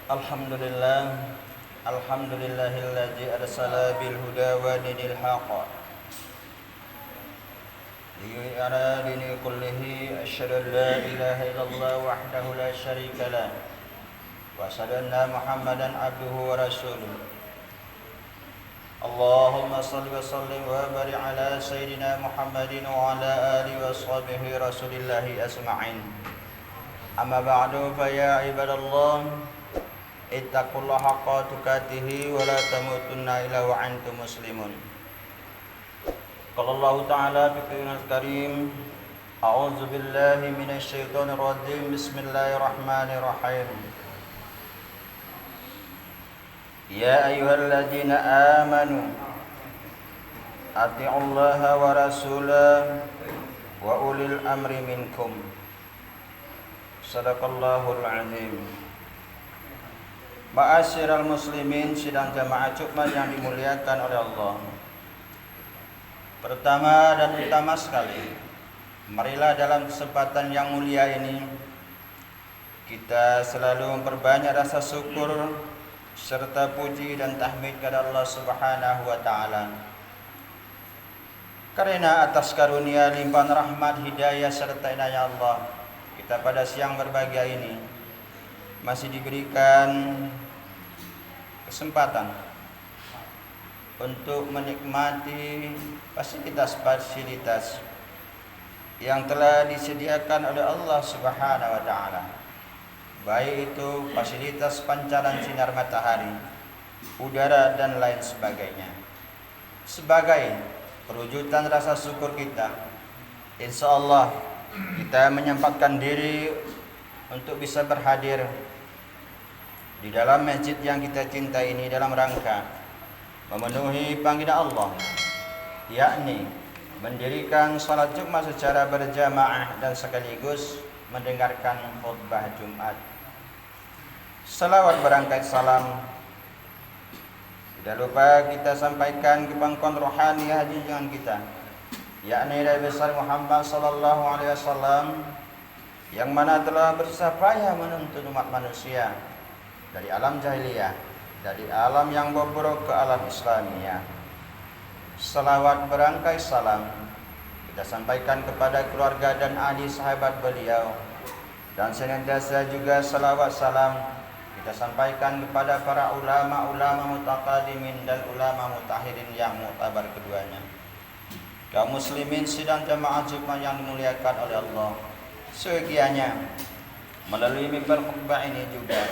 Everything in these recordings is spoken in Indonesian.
Alhamdulillah, alhamdulillahilladzi arsala bil huda wa dinil haqq liyu'ara dini kullihi asyhadu an la ilaha illallah wahdahu la syarika lah wa asyhadu anna Muhammadan abduhu wa rasuluh. Allahumma shalli wa sallim wa barik ala sayyidina Muhammadin wa ala alihi wa sahbihi rasulillahi asma'in. Amma ba'du fa ya ibadallah, ittaqullaha haqqa tuqatih wa la tamutunna illa wa antum muslimun. Qala Allah Ta'ala fi Qur'anil Karim, a'udzu billahi minasy syaithanir rajim. Bismillahirrahmanirrahim. Ya ayyuhalladzina amanu atti'ullaha wa rasulahu wa ulil amri minkum. Sadaqallahul azim. Ma'asyiral muslimin, sidang jamaah Jumat yang dimuliakan oleh Allah. Pertama dan utama sekali, marilah dalam kesempatan yang mulia ini kita selalu memperbanyak rasa syukur serta puji dan tahmid kepada Allah Subhanahu wa taala. Karena atas karunia limpahan rahmat, hidayah serta inayah Allah, kita pada siang berbahagia ini masih diberikan kesempatan untuk menikmati fasilitas-fasilitas yang telah disediakan oleh Allah Subhanahu wa taala. Baik itu fasilitas pancaran sinar matahari, udara dan lain sebagainya. Sebagai perwujudan rasa syukur kita, insyaallah kita menyempatkan diri untuk bisa berhadir di dalam masjid yang kita cintai ini dalam rangka memenuhi panggilan Allah, yakni mendirikan salat Jumat secara berjamaah dan sekaligus mendengarkan khutbah Jumat. Salawat berangkat salam tidak lupa kita sampaikan ke pangkuan rohani junjungan kita, yakni Nabi besar Muhammad sallallahu alaihi wasallam, yang mana telah bersusah payah menuntun umat manusia dari alam jahiliyah, dari alam yang bobrok ke alam Islamiyah. Salawat berangkai salam kita sampaikan kepada keluarga dan ahli sahabat beliau, dan senantiasa juga salawat salam kita sampaikan kepada para ulama-ulama mutaqaddimin dan ulama mutahirin yang muktabar keduanya. Kaum muslimin sidang jamaah Jumat yang dimuliakan oleh Allah, sekiannya melalui mimbar khutbah ini juga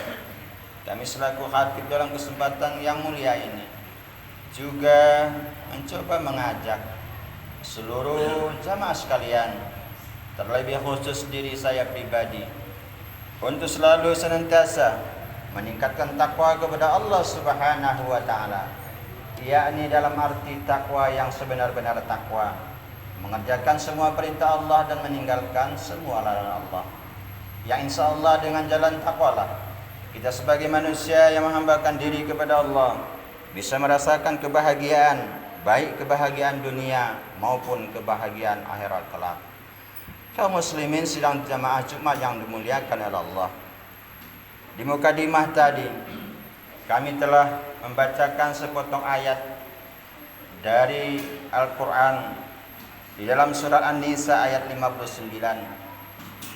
kami selaku khatib dalam kesempatan yang mulia ini juga mencoba mengajak seluruh jamaah sekalian, terlebih khusus diri saya pribadi, untuk selalu senantiasa meningkatkan takwa kepada Allah Subhanahu wa taala, yakni dalam arti takwa yang sebenar-benar takwa, mengerjakan semua perintah Allah dan meninggalkan semua larangan Allah. Yang insyaallah dengan jalan takwalah kita sebagai manusia yang menghambakan diri kepada Allah bisa merasakan kebahagiaan, baik kebahagiaan dunia maupun kebahagiaan akhirat kelak. Kaum muslimin sidang jamaah Jumat yang dimuliakan oleh Allah, di mukadimah tadi kami telah membacakan sepotong ayat dari Al-Quran di dalam surat An-Nisa ayat 59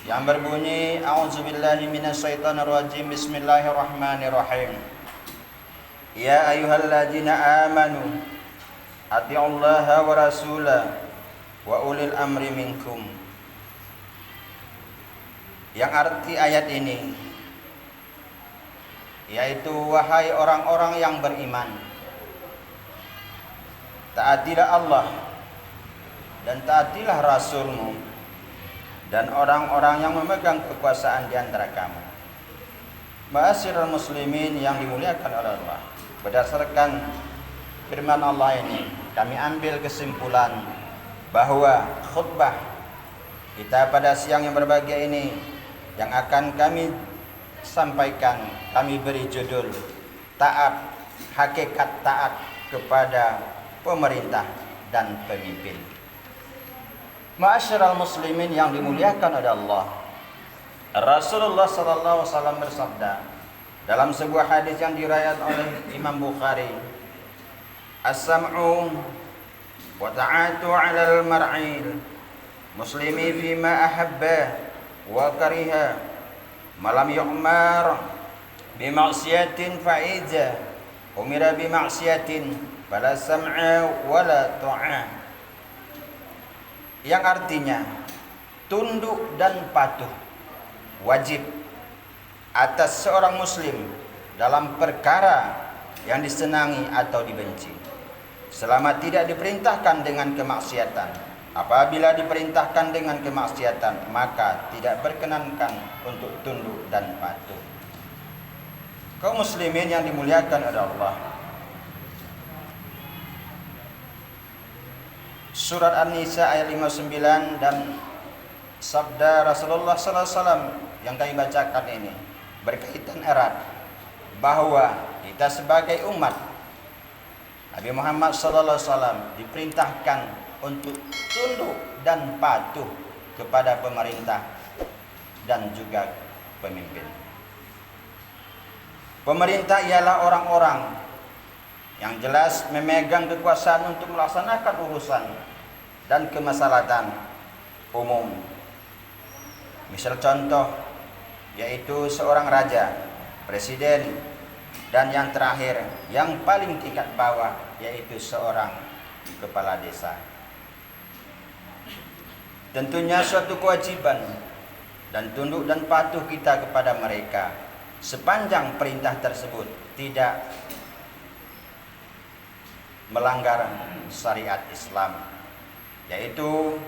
yang berbunyi, a'udzubillahi minasyaitonir rajim, bismillahirrahmanirrahim. Ya ayyuhalladzina amanu atti'ullaha wa rasulahu wa ulil amri minkum. Yang arti ayat ini yaitu, wahai orang-orang yang beriman, taatilah Allah dan taatilah Rasulmu dan orang-orang yang memegang kekuasaan di antara kamu. Ma'asyiral muslimin yang dimuliakan oleh Allah, berdasarkan firman Allah ini kami ambil kesimpulan bahwa khutbah kita pada siang yang berbahagia ini yang akan kami sampaikan, kami beri judul taat, hakikat taat kepada pemerintah dan pemimpin. Ma'asyiral muslimin yang dimuliakan oleh Allah, Rasulullah sallallahu alaihi wasallam bersabda, dalam sebuah hadis yang diriwayatkan oleh Imam Bukhari, as-sam'u wa ta'atu 'alal mar'il muslimi fima ahabba wa kariha malam yu'mar bima'siyatin fa'iza umira bima'siyatin fala sam'a wala ta'a, yang artinya tunduk dan patuh wajib atas seorang muslim dalam perkara yang disenangi atau dibenci selama tidak diperintahkan dengan kemaksiatan. Apabila diperintahkan dengan kemaksiatan, maka tidak berkenankan untuk tunduk dan patuh. Kaum muslimin yang dimuliakan oleh Allah, surat An-Nisa ayat 59 dan sabda Rasulullah sallallahu alaihi wasallam yang kami bacakan ini berkaitan erat bahwa kita sebagai umat Nabi Muhammad sallallahu alaihi wasallam diperintahkan untuk tunduk dan patuh kepada pemerintah dan juga pemimpin. Pemerintah ialah orang-orang yang jelas memegang kekuasaan untuk melaksanakan urusan dan kemaslahatan umum. Misal contoh yaitu seorang raja, presiden, dan yang terakhir yang paling tingkat bawah yaitu seorang kepala desa. Tentunya suatu kewajiban dan tunduk dan patuh kita kepada mereka sepanjang perintah tersebut tidak melanggar syariat Islam, yaitu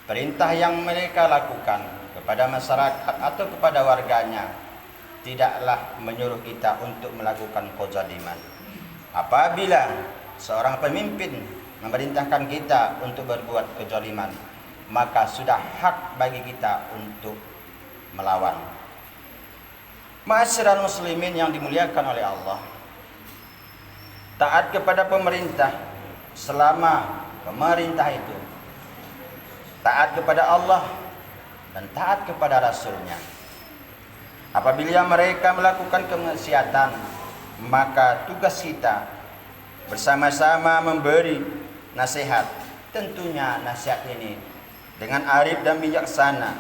perintah yang mereka lakukan kepada masyarakat atau kepada warganya tidaklah menyuruh kita untuk melakukan kezaliman. Apabila seorang pemimpin memerintahkan kita untuk berbuat kezaliman, maka sudah hak bagi kita untuk melawan. Ma'asyiral muslimin yang dimuliakan oleh Allah, taat kepada pemerintah selama pemerintah itu taat kepada Allah dan taat kepada Rasulnya. Apabila mereka melakukan kemaksiatan, maka tugas kita bersama-sama memberi nasihat. Tentunya nasihat ini dengan arif dan bijaksana.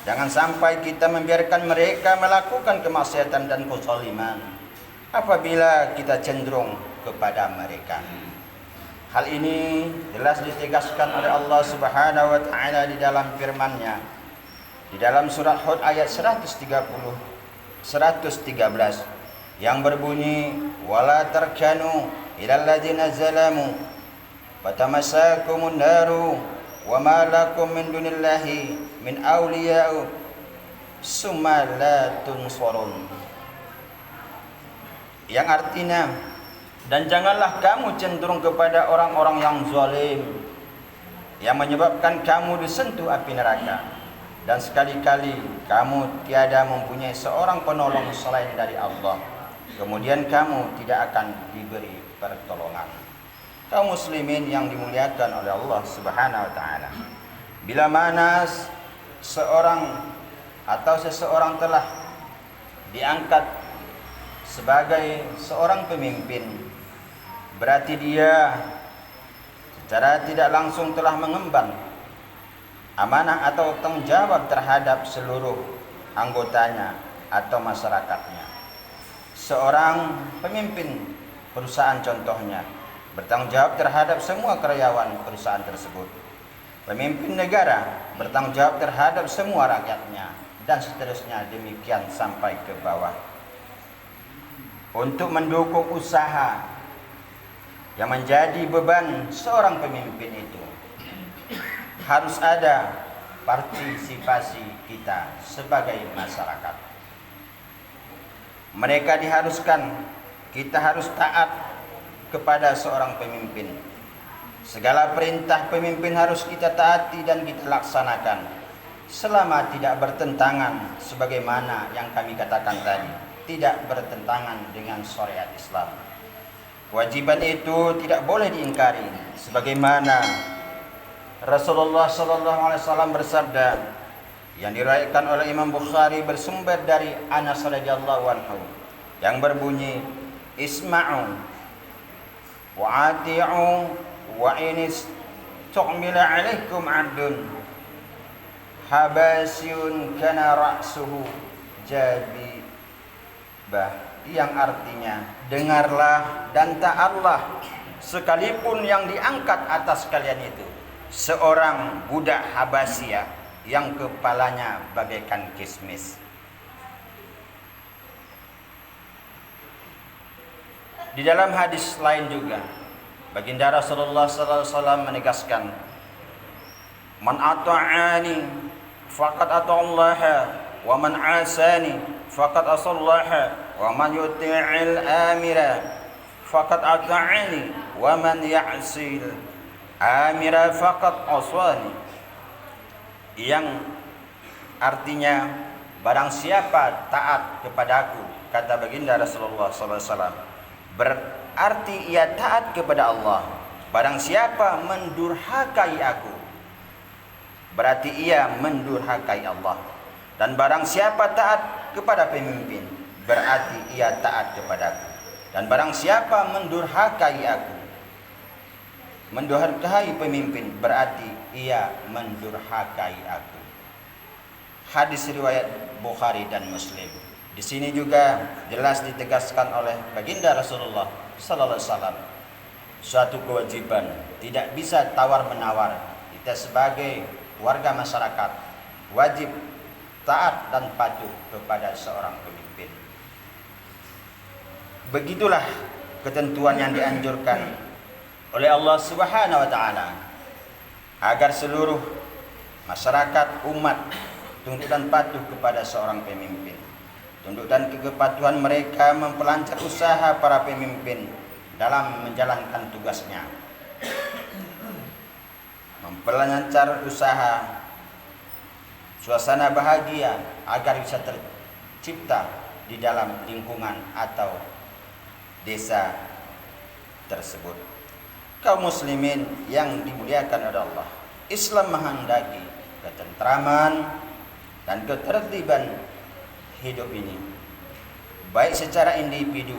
Jangan sampai kita membiarkan mereka melakukan kemaksiatan dan kezaliman apabila kita cenderung kepada mereka. Hal ini jelas ditegaskan oleh Allah Subhanahu wa taala di dalam firman-Nya di dalam surat Hud ayat 113 yang berbunyi wala tarkanu ilal ladzina zalamu fatamassakumun naru wa ma lakum min dunillahi min awliya'u summa la tunsurun, yang artinya dan janganlah kamu cenderung kepada orang-orang yang zalim yang menyebabkan kamu disentuh api neraka, dan sekali-kali kamu tiada mempunyai seorang penolong selain dari Allah, kemudian kamu tidak akan diberi pertolongan. Kaum muslimin yang dimuliakan oleh Allah Subhanahu wa taala, bila mana seorang atau seseorang telah diangkat sebagai seorang pemimpin, berarti dia secara tidak langsung telah mengemban amanah atau tanggung jawab terhadap seluruh anggotanya atau masyarakatnya. Seorang pemimpin perusahaan contohnya bertanggung jawab terhadap semua karyawan perusahaan tersebut. Pemimpin negara bertanggung jawab terhadap semua rakyatnya, dan seterusnya demikian sampai ke bawah. Untuk mendukung usaha yang menjadi beban seorang pemimpin itu, harus ada partisipasi kita sebagai masyarakat. Mereka diharuskan, kita harus taat kepada seorang pemimpin. Segala perintah pemimpin harus kita taati dan kita laksanakan selama tidak bertentangan, sebagaimana yang kami katakan tadi, tidak bertentangan dengan syariat Islam. Kewajiban itu tidak boleh diingkari, sebagaimana Rasulullah sallallahu alaihi wasallam bersabda, yang diriwayatkan oleh Imam Bukhari bersumber dari Anas radhiyallahu anhu yang berbunyi, isma'u wa ati'u wa inis tu'mila alaikum 'abdun habasyun kana ra'suhu jabibah, yang artinya dengarlah dan taatlah sekalipun yang diangkat atas kalian itu seorang budak Habasyah yang kepalanya bagaikan kismis. Di dalam hadis lain juga baginda Rasulullah sallallahu alaihi wasallam menegaskan, man ata'ani faqad ata'allaha wa man 'asani faqad asallaha wa man yuti'il amira faqad ata'ani wa man ya'sil amira faqad asani, yang artinya barang siapa taat kepadaku, kata baginda Rasulullah sallallahu alaihi wasallam, berarti ia taat kepada Allah. Barang siapa mendurhakai aku, berarti ia mendurhakai Allah. Dan barang siapa taat kepada pemimpin, berarti ia taat kepadaku. Dan barang siapa mendurhakai aku, mendurhakai pemimpin, berarti ia mendurhakai aku. Hadis riwayat Bukhari dan Muslim. Di sini juga jelas ditegaskan oleh baginda Rasulullah sallallahu alaihi wasallam suatu kewajiban, tidak bisa tawar-menawar. Kita sebagai warga masyarakat wajib taat dan patuh kepada seorang pemimpin. Begitulah ketentuan yang dianjurkan oleh Allah Subhanahu wa taala agar seluruh masyarakat umat tunduk dan patuh kepada seorang pemimpin. Tunduk dan kepatuhan mereka memperlancar usaha para pemimpin dalam menjalankan tugasnya. Memperlancar usaha suasana bahagia agar bisa tercipta di dalam lingkungan atau desa tersebut. Kaum muslimin yang dimuliakan oleh Allah, Islam menghendaki ketentraman dan ketertiban hidup ini, baik secara individu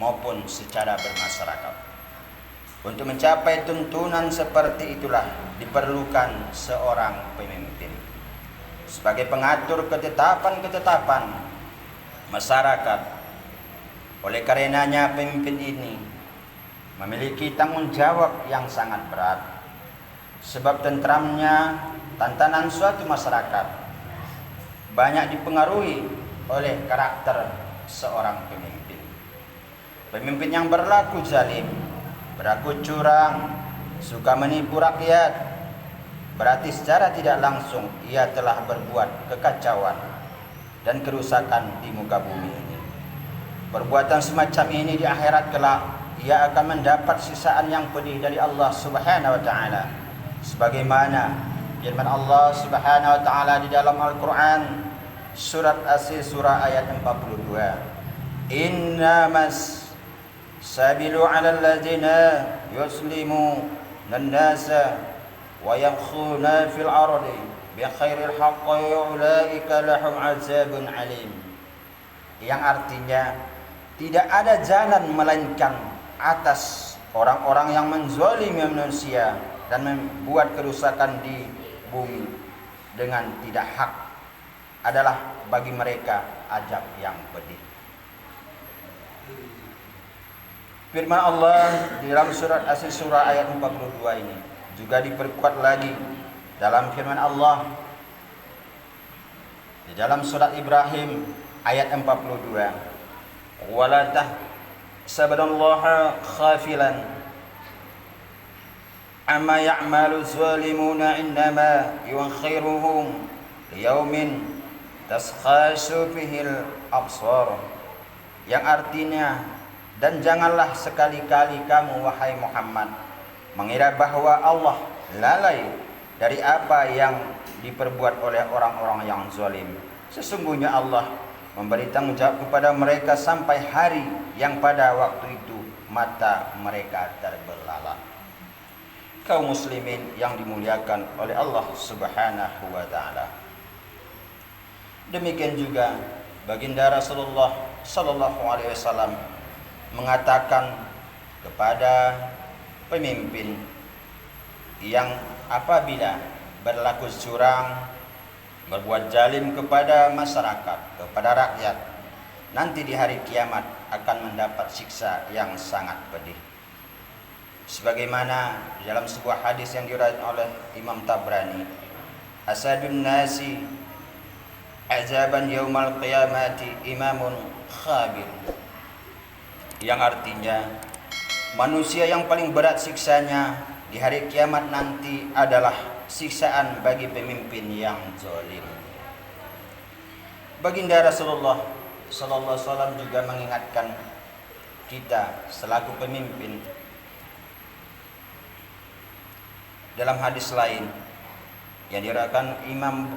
maupun secara bermasyarakat. Untuk mencapai tuntunan seperti itulah diperlukan seorang pemimpin sebagai pengatur ketetapan-ketetapan masyarakat. Oleh karenanya pemimpin ini memiliki tanggung jawab yang sangat berat, sebab tentramnya tantangan suatu masyarakat banyak dipengaruhi oleh karakter seorang pemimpin. Pemimpin yang berlaku zalim, berlaku curang, suka menipu rakyat, berarti secara tidak langsung ia telah berbuat kekacauan dan kerusakan di muka bumi ini. Perbuatan semacam ini di akhirat kelak ia akan mendapat sisaan yang pedih dari Allah Subhanahu wa taala, sebagaimana firman Allah Subhanahu wa taala di dalam Al-Qur'an surat As surah ayat 42, innamas sabilu 'alal ladzina yuslimu an-nasa wa yamkhuna fil ardi bi khairil haqqi ulaika lahum 'adzabun alim, yang artinya tidak ada jalan melainkan atas orang-orang yang menzalimi manusia dan membuat kerusakan di bumi dengan tidak hak, adalah bagi mereka azab yang pedih. Firman Allah di dalam surat As surah ayat 42 ini juga diperkuat lagi dalam firman Allah di dalam surat Ibrahim ayat 42, wala tahsabannallaha khafilan amma ya'malu zalimuna innama yuakhiruhum liyaumin taskhasu fihil absar, yang artinya, dan janganlah sekali-kali kamu wahai Muhammad mengira bahwa Allah lalai dari apa yang diperbuat oleh orang-orang yang zalim. Sesungguhnya Allah memberi tanggung jawab kepada mereka sampai hari yang pada waktu itu mata mereka terbelalak. Kaum muslimin yang dimuliakan oleh Allah Subhanahu wa taala, Demikian juga baginda Rasulullah sallallahu alaihi wasallam mengatakan kepada pemimpin yang apabila berlaku curang, berbuat zalim kepada masyarakat, kepada rakyat, nanti di hari kiamat akan mendapat siksa yang sangat pedih. Sebagaimana dalam sebuah hadis yang diriwayatkan oleh Imam Tabrani, asadun nasi azaban yaumal qiyamati imamun khabir, yang artinya manusia yang paling berat siksanya di hari kiamat nanti adalah siksaan bagi pemimpin yang zalim. Baginda Rasulullah sallallahu alaihi wasallam juga mengingatkan kita selaku pemimpin dalam hadis lain yang diriwayatkan Imam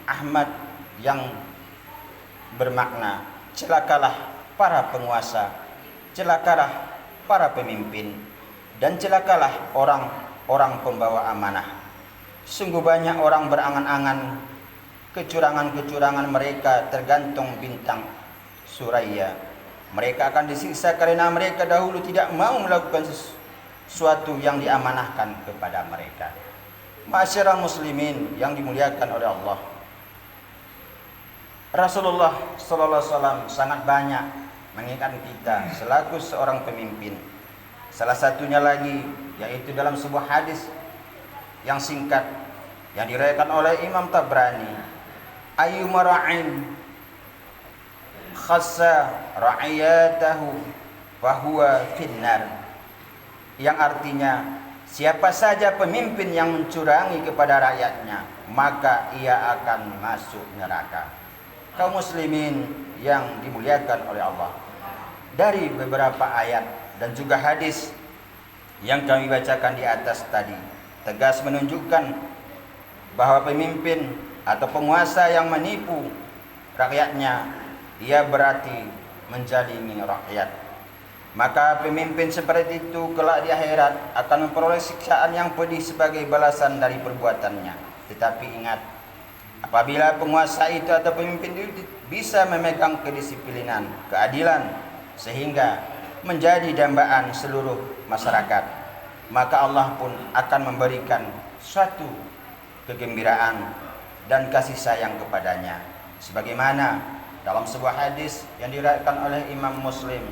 Ahmad yang bermakna, celakalah para penguasa, celakalah para pemimpin, dan celakalah orang-orang pembawa amanah. Sungguh banyak orang berangan-angan kecurangan-kecurangan mereka tergantung bintang suraya. Mereka akan disiksa karena mereka dahulu tidak mau melakukan sesuatu yang diamanahkan kepada mereka. Ma'asyiral muslimin yang dimuliakan oleh Allah, Rasulullah sallallahu alaihi wasallam sangat banyak mengingatkan kita selaku seorang pemimpin. Salah satunya lagi yaitu dalam sebuah hadis yang singkat yang diriwayatkan oleh Imam Tabrani, ayyuma ra'in khassa ra'iyatahu fahuwa finnar, yang artinya siapa saja pemimpin yang mencurangi kepada rakyatnya maka ia akan masuk neraka. Kaum muslimin yang dimuliakan oleh Allah, dari beberapa ayat dan juga hadis yang kami bacakan di atas tadi tegas menunjukkan bahwa pemimpin atau penguasa yang menipu rakyatnya, dia berarti menjalimi rakyat. Maka pemimpin seperti itu kelak di akhirat akan memperoleh siksaan yang pedih sebagai balasan dari perbuatannya. Tetapi ingat, apabila penguasa itu atau pemimpin itu bisa memegang kedisiplinan, keadilan, sehingga menjadi dambaan seluruh masyarakat, maka Allah pun akan memberikan suatu kegembiraan dan kasih sayang kepadanya. Sebagaimana dalam sebuah hadis yang diriwayatkan oleh Imam Muslim,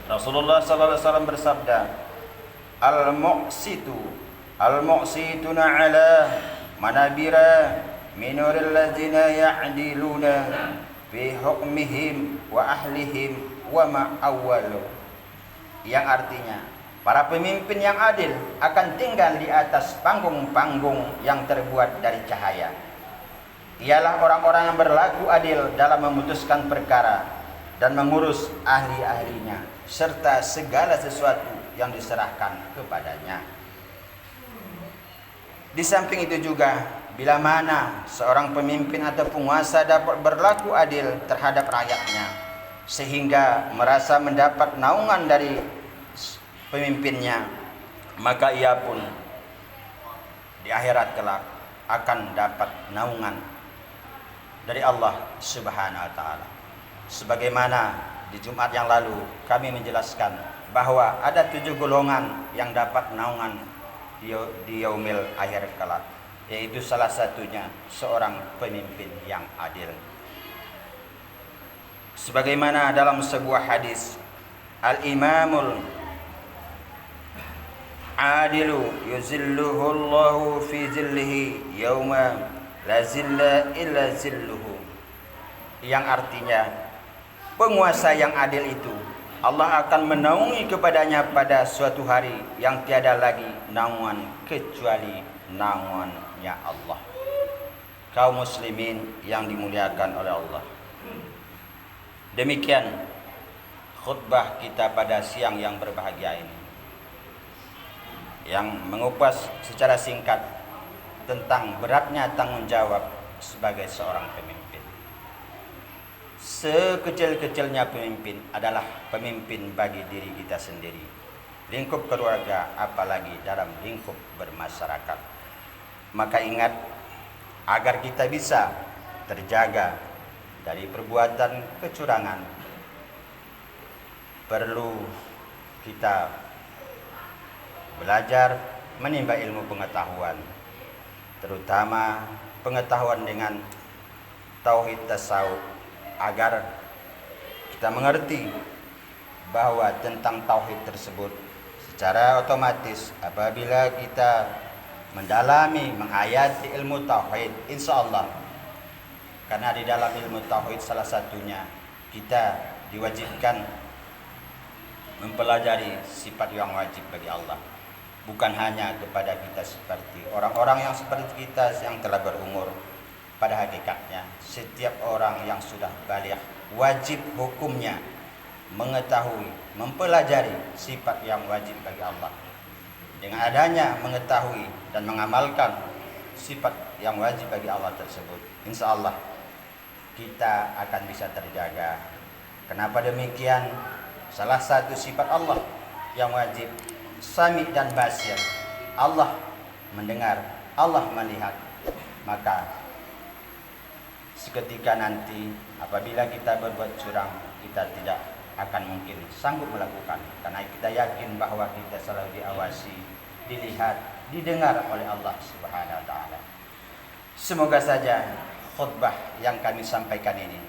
Rasulullah sallallahu alaihi wasallam bersabda, al-muqsituna ala manabira minuril ladzina ya'diluna fi hukmihim wa ahlihim wa ma'awwalu, yang artinya para pemimpin yang adil akan tinggal di atas panggung-panggung yang terbuat dari cahaya. Ialah orang-orang yang berlaku adil dalam memutuskan perkara dan mengurus ahli-ahlinya serta segala sesuatu yang diserahkan kepadanya. Di samping itu juga, bila mana seorang pemimpin atau penguasa dapat berlaku adil terhadap rakyatnya sehingga merasa mendapat naungan dari pemimpinnya, maka ia pun di akhirat kelak akan dapat naungan dari Allah Subhanahu wa taala. Sebagaimana di Jumat yang lalu kami menjelaskan bahwa ada 7 golongan yang dapat naungan di yaumil akhir kelak, yaitu salah satunya seorang pemimpin yang adil. Sebagaimana dalam sebuah hadis, al-imamul adilu yuzilluhu Allahu fi zillihi yauma la zilla illa zilluhu, yang artinya penguasa yang adil itu Allah akan menaungi kepadanya pada suatu hari yang tiada lagi naungan kecuali naungannya Allah. Kaum muslimin yang dimuliakan oleh Allah, demikian khutbah kita pada siang yang berbahagia ini, yang mengupas secara singkat tentang beratnya tanggung jawab sebagai seorang pemimpin. Sekecil-kecilnya pemimpin adalah pemimpin bagi diri kita sendiri, lingkup keluarga, apalagi dalam lingkup bermasyarakat. Maka ingat, agar kita bisa terjaga dari perbuatan kecurangan. Perlu kita belajar menimba ilmu pengetahuan, terutama pengetahuan dengan tauhid tasawuf, agar kita mengerti bahwa tentang tauhid tersebut secara otomatis apabila kita mendalami, menghayati ilmu tauhid, insya Allah, karena di dalam ilmu tauhid salah satunya kita diwajibkan mempelajari sifat yang wajib bagi Allah, bukan hanya kepada kita seperti orang-orang yang seperti kita yang telah berumur. Pada hakikatnya setiap orang yang sudah baligh wajib hukumnya mengetahui, mempelajari sifat yang wajib bagi Allah. Dengan adanya mengetahui dan mengamalkan sifat yang wajib bagi Allah tersebut, insya Allah kita akan bisa terjaga. Kenapa demikian? Salah satu sifat Allah yang wajib, Sami dan Basir. Allah mendengar, Allah melihat. Maka seketika nanti apabila kita berbuat curang, kita tidak akan mungkin sanggup melakukan, karena kita yakin bahwa kita selalu diawasi, dilihat, didengar oleh Allah Subhanahu wa taala. Semoga saja khutbah yang kami sampaikan ini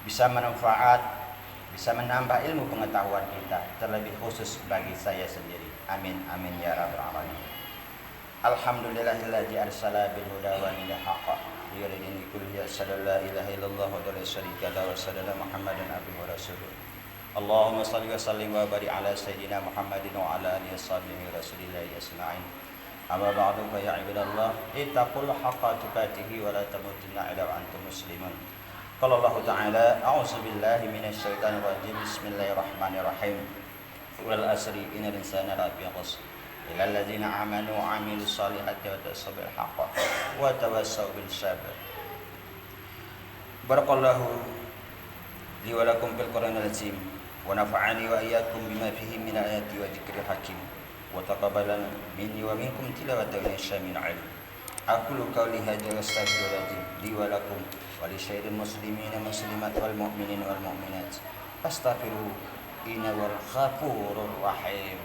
bisa bermanfaat, bisa menambah ilmu pengetahuan kita, terlebih khusus bagi saya sendiri. Amin amin ya rabbal alamin. Alhamdulillahilladzi arsala bil huda wa dinil haqq liyudhhirahu kulli la ilaha illallah wa la syarika lahu wa sallallahu Muhammadan abduhu wa rasuluh. Allahumma shalli wa sallim wa barik ala sayyidina Muhammadin wa ala alihi washabihi rasulillahi ajma'in. Amma ba'du fa ya ibadallah ittaqul haqqa tuqatih wa la tamutunna illa wa antum muslimun. Qala Allah ta'ala a'udzu billahi minasy syaithanir rajim. Bismillahirrahmanirrahim. Wal asri innal insana lafi khusr illa alladzina amanu wa 'amilus solihati wa tawassaw bil haqq wa tawassaw bis sabr. Barakallahu li wa lakum fil Qur'anil azim wa nafa'ani wa iyyakum bima fihi min ayati wa dzikril hakim wa taqabbala minni wa minkum tilawatan syamin 'alim. Aqulu qawli hadza wa astaghfirullahaladzim li wa lakum wa li syairil muslimin muslimat wal mu'minin wal mu'minat fastaghfiruhu innahu wal ghafurur rahim.